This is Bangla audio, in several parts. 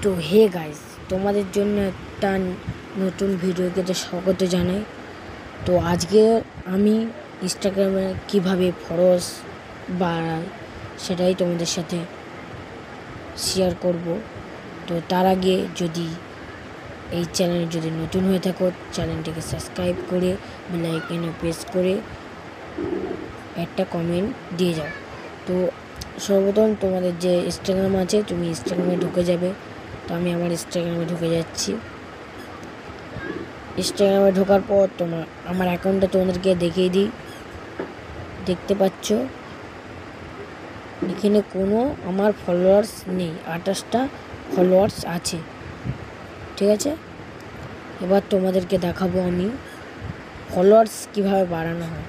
তো হে গাইস, তোমাদের জন্য একটা নতুন ভিডিওতে স্বাগত জানাই। তো আজকে আমি ইনস্টাগ্রামে কিভাবে ফলোয়ার্স বাড়াই সেটাই তোমাদের সাথে শেয়ার করব। তো তার আগে যদি এই চ্যানেলে যদি নতুন হয়ে থাকো, চ্যানেলটিকে সাবস্ক্রাইব করে বেল আইকনে প্রেস করে একটা কমেন্ট দিয়ে যাও। তো সর্বপ্রথম তোমাদের যে ইনস্টাগ্রাম আছে, তুমি ইনস্টাগ্রামে ঢুকে যাবে। তো আমি আমার ইনস্টাগ্রামে ঢুকে যাচ্ছি। ইনস্টাগ্রামে ঢোকার পর আমার অ্যাকাউন্টটা তোমাদেরকে দেখিয়ে দিই। দেখতে পাচ্ছ এখানে কোনো আমার ফলোয়ার্স নেই, 28টা ফলোয়ার্স আছে। ঠিক আছে, এবার তোমাদেরকে দেখাবো আমি ফলোয়ার্স কিভাবে বাড়ানো হয়।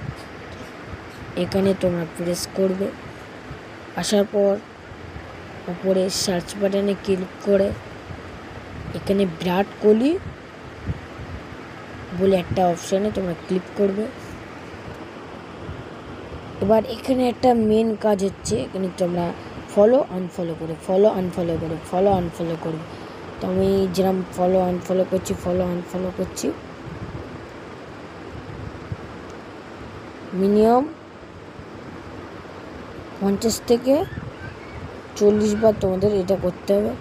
এখানে তোমরা প্রেস করবে, আসার পর উপরে সার্চ বাটনে ক্লিক করে এখানে বিরাট কোহলি বলে একটা অপশানে তোমরা ক্লিক করবে। এবার এখানে একটা মেন কাজ হচ্ছে, এখানে তোমরা ফলো আনফলো করবে। তো আমি যেরকম ফলো আনফলো করছি মিনিমাম 50 থেকে 40 বার তোমাদের এটা করতে হবে।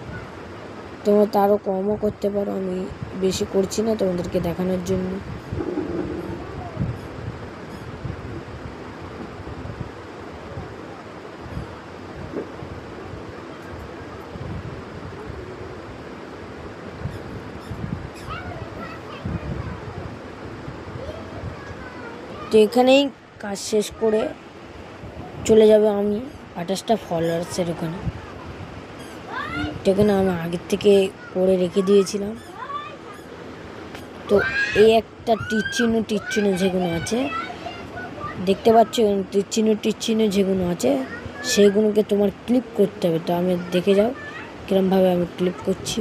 তোমরা তারও কমও করতে পারো, আমি বেশি করছি না তোমাদেরকে দেখানোর জন্য। তো এখানেই কাজ শেষ করে চলে যাবে আমি 28টা ফলোয়ার্সের ওখানে। এখানে আমি আগের থেকে করে রেখে দিয়েছিলাম। তো এই একটা টিচ্চিহ্ন যেগুলো আছে দেখতে পাচ্ছ, টিচ্চিহ্ন যেগুলো আছে সেইগুলোকে তোমার ক্লিক করতে হবে। তো আমি দেখে যাও কিরমভাবে আমি ক্লিক করছি।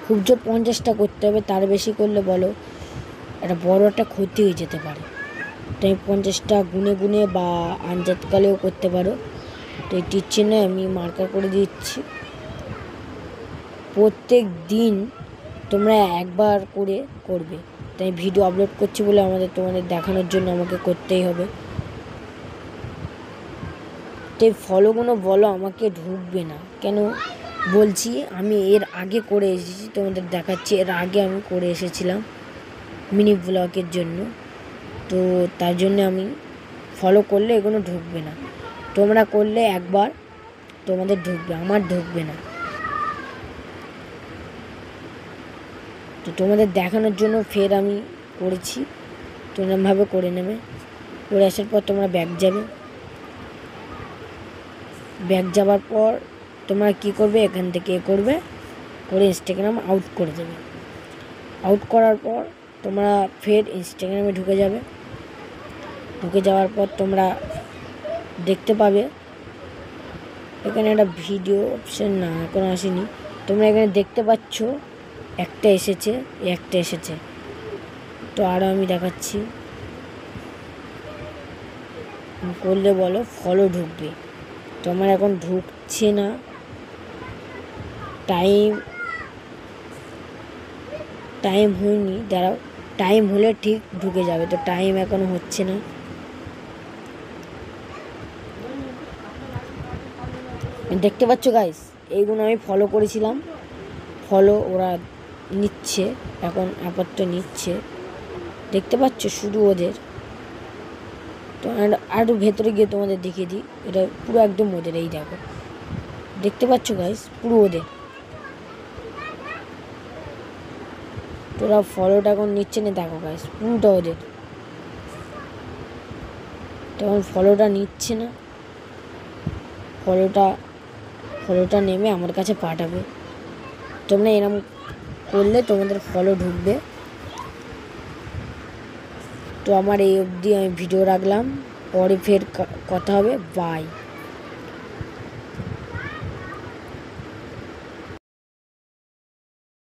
খুব জোর 50টা করতে হবে, তার বেশি করলে বলো একটা বড় একটা ক্ষতি হয়ে যেতে পারে। তাই 50টা গুনে বা আনজাতকালেও করতে পারো। তো এই টিচ্চিহ্নে আমি মার্কার করে দিচ্ছি। প্রত্যেক দিন তোমরা একবার করে করবে। তাই ভিডিও আপলোড করছি বলে তোমাদের দেখানোর জন্য আমাকে করতেই হবে। তো এই ফলোগুলো বলো আমাকে ঢুকবে না কেন বলছি, আমি এর আগে করে এসেছি, তোমাদের দেখাচ্ছি। এর আগে আমি করে এসেছিলাম মিনি ব্লগের জন্য। তো তার জন্য আমি ফলো করলে এগুলো ঢুকবে না। তোমরা করলে একবার তোমাদের ঢুকবে, আমার ঢুকবে না। তো তোমাদের দেখানোর জন্য ফের আমি করেছি, তো এরকমভাবে করে নেবে। করে আসার পর তোমরা ব্যাক যাবে। ব্যাক যাওয়ার পর তোমরা কি করবে, এখান থেকে করে ইনস্টাগ্রাম আউট করে দেবে। আউট করার পর তোমরা ফের ইনস্টাগ্রামে ঢুকে যাবে। ঢুকে যাওয়ার পর তোমরা দেখতে পাবে এখানে একটা ভিডিও অপশান, না এখনো আসেনি। তোমরা এখানে দেখতে পাচ্ছ একটা এসেছে। তো আরও আমি দেখাচ্ছি, করলে বলো ফলো ঢুকবে। তো আমার এখন ঢুকছে না, টাইম হয়নি। দাঁড়াও, টাইম হলে ঠিক ঢুকে যাবে। তো টাইম এখনো হচ্ছে না। দেখতে পাচ্ছ গাইস, এইগুলো আমি ফলো করেছিলাম। ফলো ওরা নিচ্ছে, এখন আপাতত নিচ্ছে। দেখতে পাচ্ছ শুধু ওদের। তো আরও ভেতরে গিয়ে তোমাদের দেখিয়ে দিই, এটা পুরো একদম ওদের। এই দেখো, দেখতে পাচ্ছ গাইস, পুরো ওদের। তোরা ফলোটা এখন নিচ্ছে না, দেখো গাইস পুরোটা ওদের। তখন ফলোটা নিচ্ছে না, ফলোটা নেমে আমার কাছে পাঠাবে। তোমরা এরকম করলে তোমাদের ফলো ঢুকবে। তো আমার এই অবধি আমি ভিডিও রাখলাম, পরে ফের কথা হবে। বাই।